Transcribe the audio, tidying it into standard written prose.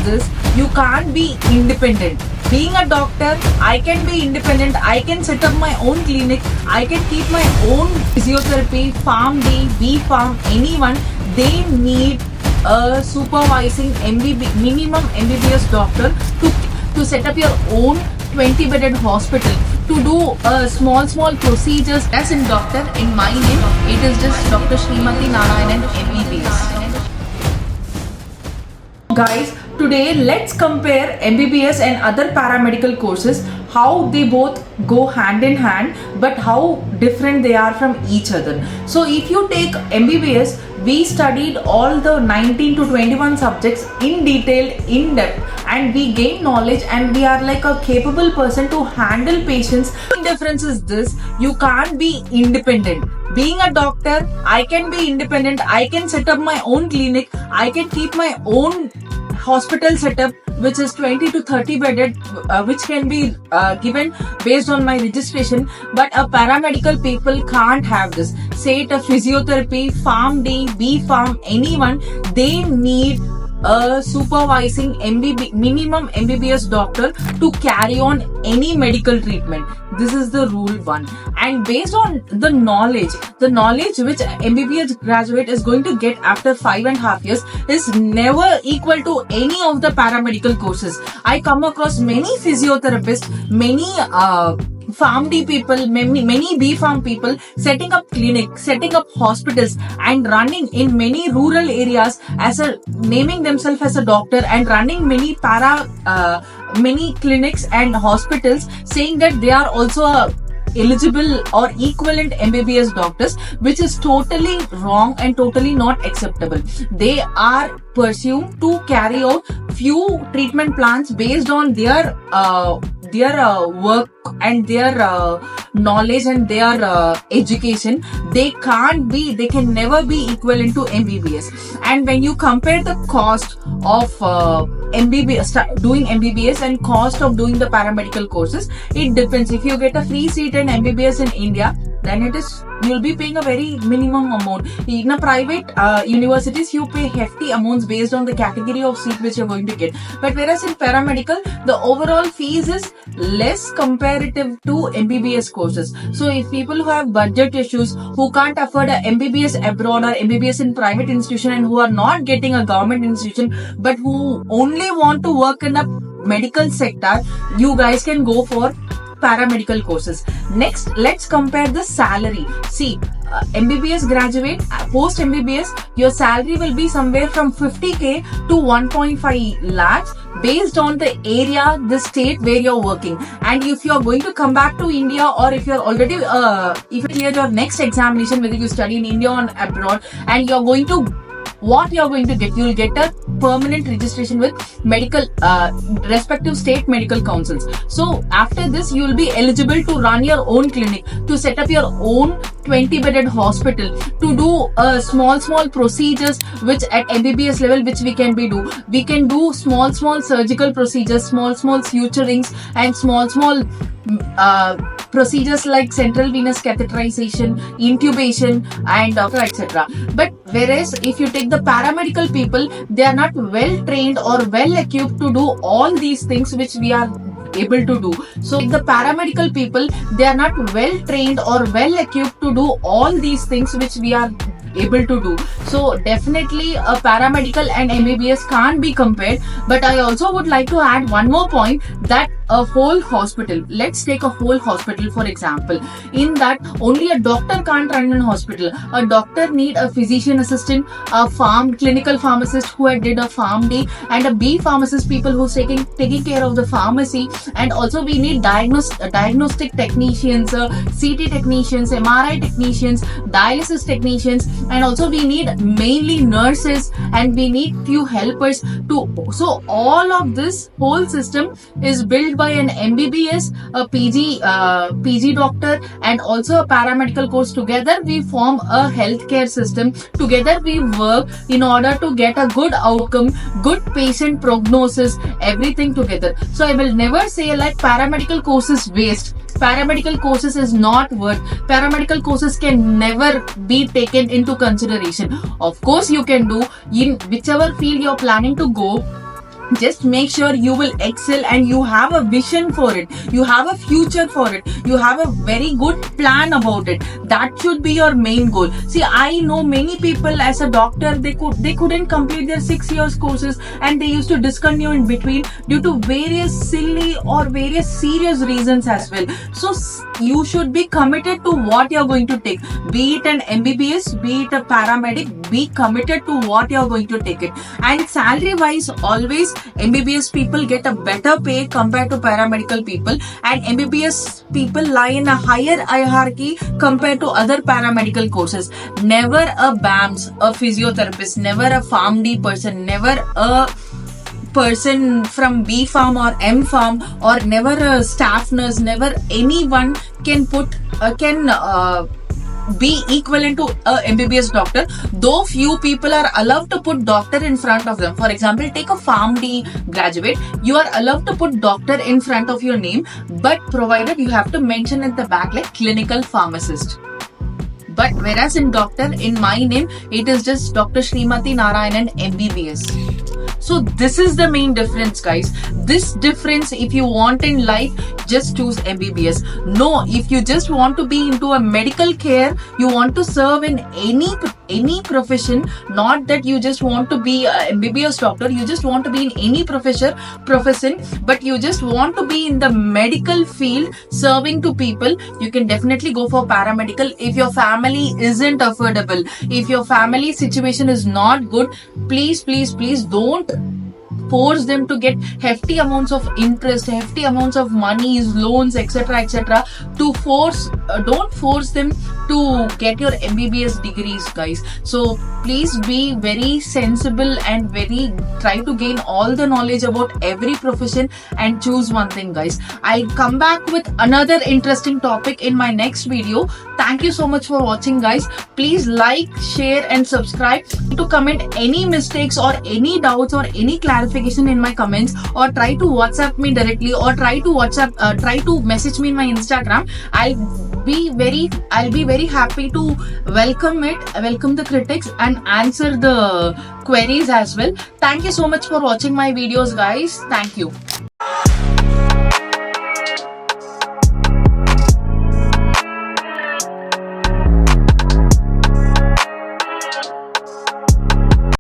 this: you can't be independent. Being a doctor, I can be independent. I can set up my own clinic. I can keep my own physiotherapy, farm day, bee farm, anyone. They need a supervising minimum MBBS doctor to set up your own 20-bedded hospital, to do small procedures. As in doctor, in my name, it is just Dr. Srimati Narayanan MBBS. Guys, today let's compare MBBS and other paramedical courses, how they both go hand in hand, but how different they are from each other. So if you take MBBS, we studied all the 19 to 21 subjects in detail, in depth, and we gain knowledge, and we are like a capable person to handle patients. The difference is this: you can't be independent. Being a doctor, I can be independent. I can set up my own clinic. I can keep my own hospital setup, which is 20 to 30 bedded, which can be given based on my registration. But a paramedical people can't have this. Say it a physiotherapy, farm day, bee farm, anyone, they need a supervising minimum MBBS doctor to carry on any medical treatment. This is the rule one. And based on the knowledge which MBBS graduate is going to get after 5.5 years is never equal to any of the paramedical courses. I come across many physiotherapists, many farm D people, many bee farm people setting up clinics, setting up hospitals, and running in many rural areas as naming themselves as a doctor, and running many clinics and hospitals, saying that they are also eligible or equivalent MBBS doctors, which is totally wrong and totally not acceptable. They are pursued to carry out few treatment plans based on their work and their knowledge and their education. They can never be equivalent to MBBS. And when you compare the cost of doing MBBS and cost of doing the paramedical courses, it depends. If you get a free seat in MBBS in India, then you'll be paying a very minimum amount. In a private universities, you pay hefty amounts based on the category of seat which you're going to get. But whereas in paramedical, the overall fees is less comparative to MBBS courses. So if people who have budget issues, who can't afford a MBBS abroad or MBBS in private institution, and who are not getting a government institution, but who only want to work in a medical sector, you guys can go for paramedical courses. Next, let's compare the salary. See, MBBS graduate, post MBBS, your salary will be somewhere from 50k to 1.5 lakhs based on the area, the state where you're working. And if you're going to come back to India, or if you're already if you clear your next examination, whether you study in India or abroad, and you're going to get, you'll get a permanent registration with medical respective state medical councils. So after this, you will be eligible to run your own clinic, to set up your own 20-bedded hospital, to do small procedures which at MBBS level, which we can do small surgical procedures, small suturings, and small procedures like central venous catheterization, intubation, and etc. But whereas if you take the paramedical people, they are not well trained or well equipped to do all these things which we are able to do. So the paramedical people, they are not well trained or well equipped to do all these things which we are able to do. So definitely a paramedical and MBBS can't be compared. But I also would like to add one more point, that a whole hospital, let's take a whole hospital for example. In that, only a doctor can't run a hospital. A doctor need a physician assistant, a clinical pharmacist who had did a farm day, and a bee pharmacist, people who's taking care of the pharmacy. And also we need diagnostic technicians, CT technicians, MRI technicians, dialysis technicians, and also we need mainly nurses, and we need few helpers too. So all of this whole system is built by an MBBS, a PG doctor, and also a paramedical course. Together we form a healthcare system. Together we work in order to get a good outcome, good patient prognosis, everything together. So I will never say like paramedical course is waste. Paramedical courses is not worth. Paramedical courses can never be taken into consideration. Of course, you can do in whichever field you're planning to go. Just make sure you will excel and you have a vision for it, you have a future for it, you have a very good plan about it. That should be your main goal. See, I know many people as a doctor, they couldn't complete their 6 years courses and they used to discontinue in between due to various silly or various serious reasons as well. So you should be committed to what you're going to take, be it an MBBS, be it a paramedic, be committed to what you're going to take it. And salary wise, always MBBS people get a better pay compared to paramedical people, and MBBS people lie in a higher hierarchy compared to other paramedical courses. Never a BAMS, a physiotherapist, never a PharmD person, never a person from B Farm or M Farm, or never a staff nurse, never anyone can be equivalent to a MBBS doctor, though few people are allowed to put doctor in front of them. For example, take a PharmD graduate, you are allowed to put doctor in front of your name, but provided you have to mention at the back like clinical pharmacist. But whereas in doctor, in my name, it is just Dr. Srimati Narayanan MBBS. So this is the main difference, guys. This difference, if you want in life, just choose MBBS. No, if you just want to be into a medical care, you want to serve in any profession, not that you just want to be a MBBS doctor, you just want to be in any profession, but you just want to be in the medical field serving to people, you can definitely go for paramedical. If your family isn't affordable, if your family situation is not good, please don't force them to get hefty amounts of interest, hefty amounts of monies, loans, etc. To don't force them to get your MBBS degrees, guys. So please be very sensible and try to gain all the knowledge about every profession and choose one thing, guys. I'll come back with another interesting topic in my next video. Thank you so much for watching, guys. Please like, share and subscribe. To comment any mistakes or any doubts or any clarification in my comments, or try to WhatsApp me directly, or try to message me in my Instagram. I'll be very happy to welcome the critics and answer the queries as well. Thank you so much for watching my videos, guys. Thank you.